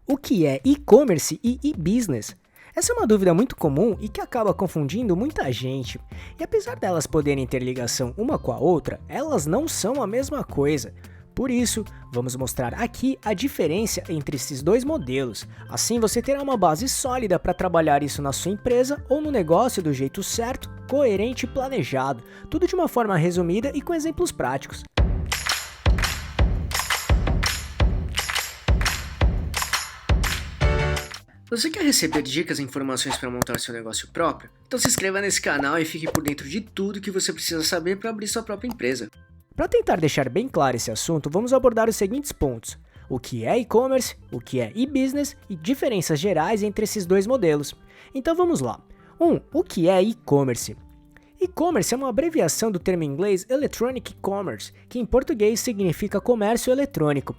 O que é e-commerce e e-business? Essa é uma dúvida muito comum e que acaba confundindo muita gente. E apesar delas poderem ter ligação uma com a outra, elas não são a mesma coisa. Por isso, vamos mostrar aqui a diferença entre esses dois modelos. Assim você terá uma base sólida para trabalhar isso na sua empresa ou no negócio do jeito certo, coerente e planejado. Tudo de uma forma resumida e com exemplos práticos. Você quer receber dicas e informações para montar seu negócio próprio? Então se inscreva nesse canal e fique por dentro de tudo que você precisa saber para abrir sua própria empresa. Para tentar deixar bem claro esse assunto, vamos abordar os seguintes pontos: o que é e-commerce, o que é e-business e diferenças gerais entre esses dois modelos. Então vamos lá. 1. O que é e-commerce? E-commerce é uma abreviação do termo em inglês Electronic Commerce, que em português significa comércio eletrônico.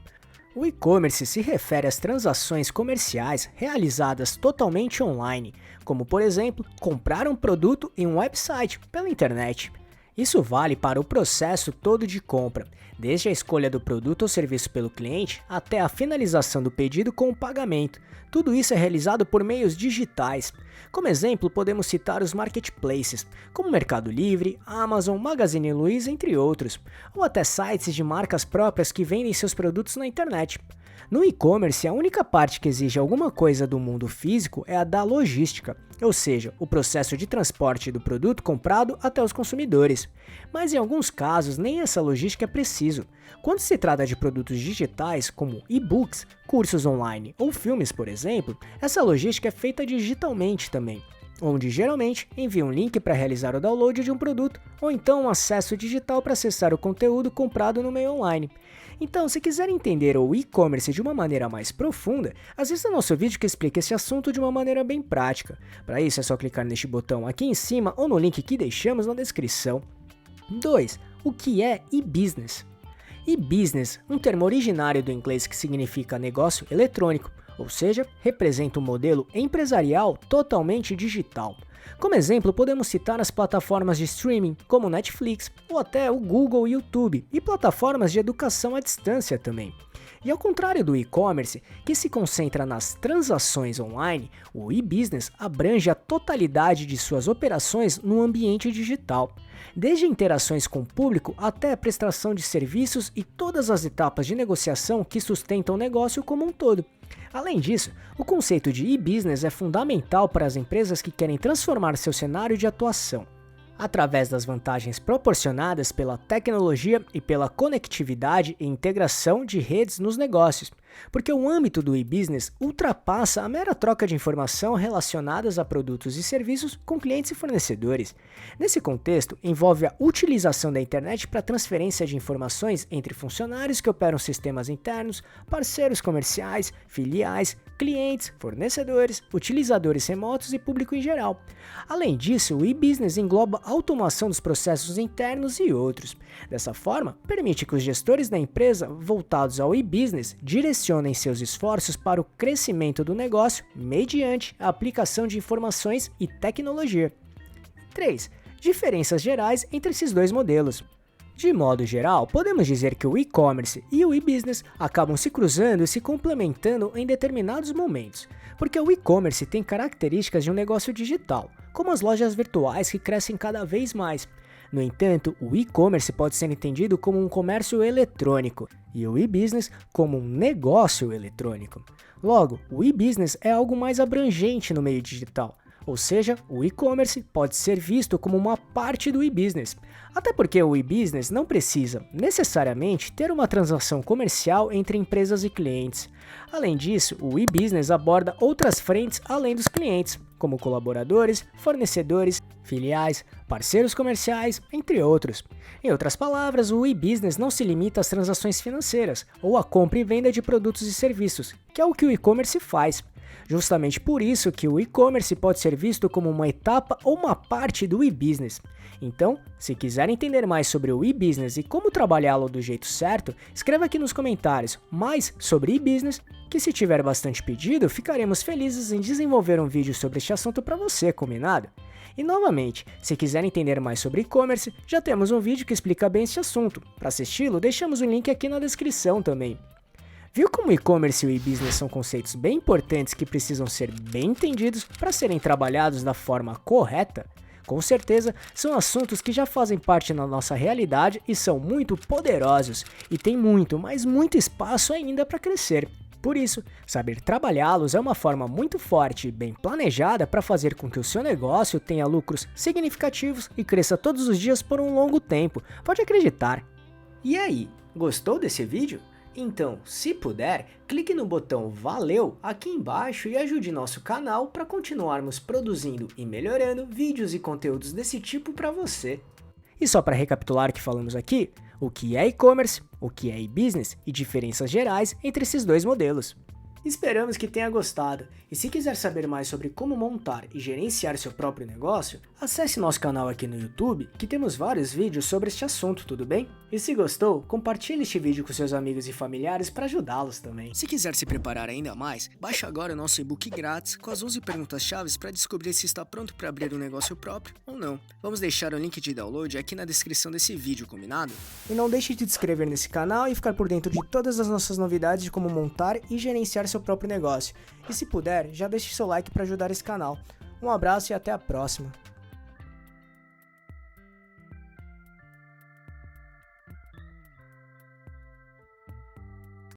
O e-commerce se refere às transações comerciais realizadas totalmente online, como por exemplo, comprar um produto em um website pela internet. Isso vale para o processo todo de compra, desde a escolha do produto ou serviço pelo cliente até a finalização do pedido com o pagamento. Tudo isso é realizado por meios digitais. Como exemplo, podemos citar os marketplaces, como Mercado Livre, Amazon, Magazine Luiza, entre outros, ou até sites de marcas próprias que vendem seus produtos na internet. No e-commerce, a única parte que exige alguma coisa do mundo físico é a da logística, ou seja, o processo de transporte do produto comprado até os consumidores. Mas em alguns casos, nem essa logística é preciso. Quando se trata de produtos digitais, como e-books, cursos online ou filmes, por exemplo, essa logística é feita digitalmente também, onde geralmente envia um link para realizar o download de um produto ou então um acesso digital para acessar o conteúdo comprado no meio online. Então, se quiser entender o e-commerce de uma maneira mais profunda, assista nosso vídeo que explica esse assunto de uma maneira bem prática. Para isso é só clicar neste botão aqui em cima ou no link que deixamos na descrição. 2. O que é e-business? E-business, um termo originário do inglês que significa negócio eletrônico, ou seja, representa um modelo empresarial totalmente digital. Como exemplo, podemos citar as plataformas de streaming, como Netflix, ou até o Google e YouTube, e plataformas de educação à distância também. E ao contrário do e-commerce, que se concentra nas transações online, o e-business abrange a totalidade de suas operações no ambiente digital, desde interações com o público até a prestação de serviços e todas as etapas de negociação que sustentam o negócio como um todo. Além disso, o conceito de e-business é fundamental para as empresas que querem transformar seu cenário de atuação, através das vantagens proporcionadas pela tecnologia e pela conectividade e integração de redes nos negócios, porque o âmbito do e-business ultrapassa a mera troca de informação relacionadas a produtos e serviços com clientes e fornecedores. Nesse contexto, envolve a utilização da internet para transferência de informações entre funcionários que operam sistemas internos, parceiros comerciais, filiais, clientes, fornecedores, utilizadores remotos e público em geral. Além disso, o e-business engloba a automação dos processos internos e outros. Dessa forma, permite que os gestores da empresa voltados ao e-business direcionem seus esforços para o crescimento do negócio mediante a aplicação de informações e tecnologia. 3. Diferenças gerais entre esses dois modelos. De modo geral, podemos dizer que o e-commerce e o e-business acabam se cruzando e se complementando em determinados momentos, porque o e-commerce tem características de um negócio digital, como as lojas virtuais que crescem cada vez mais. No entanto, o e-commerce pode ser entendido como um comércio eletrônico e o e-business como um negócio eletrônico. Logo, o e-business é algo mais abrangente no meio digital. Ou seja, o e-commerce pode ser visto como uma parte do e-business, até porque o e-business não precisa, necessariamente, ter uma transação comercial entre empresas e clientes. Além disso, o e-business aborda outras frentes além dos clientes, como colaboradores, fornecedores, filiais, parceiros comerciais, entre outros. Em outras palavras, o e-business não se limita às transações financeiras ou à compra e venda de produtos e serviços, que é o que o e-commerce faz. Justamente por isso que o e-commerce pode ser visto como uma etapa ou uma parte do e-business. Então, se quiser entender mais sobre o e-business e como trabalhá-lo do jeito certo, escreva aqui nos comentários mais sobre e-business, que se tiver bastante pedido, ficaremos felizes em desenvolver um vídeo sobre este assunto para você, combinado? E novamente, se quiser entender mais sobre e-commerce, já temos um vídeo que explica bem esse assunto. Para assisti-lo, deixamos o link aqui na descrição também. Viu como o e-commerce e o e-business são conceitos bem importantes que precisam ser bem entendidos para serem trabalhados da forma correta? Com certeza, são assuntos que já fazem parte da nossa realidade e são muito poderosos e tem muito, mas muito espaço ainda para crescer. Por isso, saber trabalhá-los é uma forma muito forte e bem planejada para fazer com que o seu negócio tenha lucros significativos e cresça todos os dias por um longo tempo, pode acreditar. E aí, gostou desse vídeo? Então, se puder, clique no botão Valeu aqui embaixo e ajude nosso canal para continuarmos produzindo e melhorando vídeos e conteúdos desse tipo para você. E só para recapitular o que falamos aqui, o que é e-commerce, o que é e-business e diferenças gerais entre esses dois modelos. Esperamos que tenha gostado, e se quiser saber mais sobre como montar e gerenciar seu próprio negócio, acesse nosso canal aqui no YouTube, que temos vários vídeos sobre este assunto, tudo bem? E se gostou, compartilhe este vídeo com seus amigos e familiares para ajudá-los também. Se quiser se preparar ainda mais, baixe agora o nosso e-book grátis com as 11 perguntas-chave para descobrir se está pronto para abrir um negócio próprio ou não. Vamos deixar o link de download aqui na descrição desse vídeo, combinado? E não deixe de se inscrever nesse canal e ficar por dentro de todas as nossas novidades de como montar e gerenciar seu próprio negócio. E se puder, já deixe seu like para ajudar esse canal. Um abraço e até a próxima.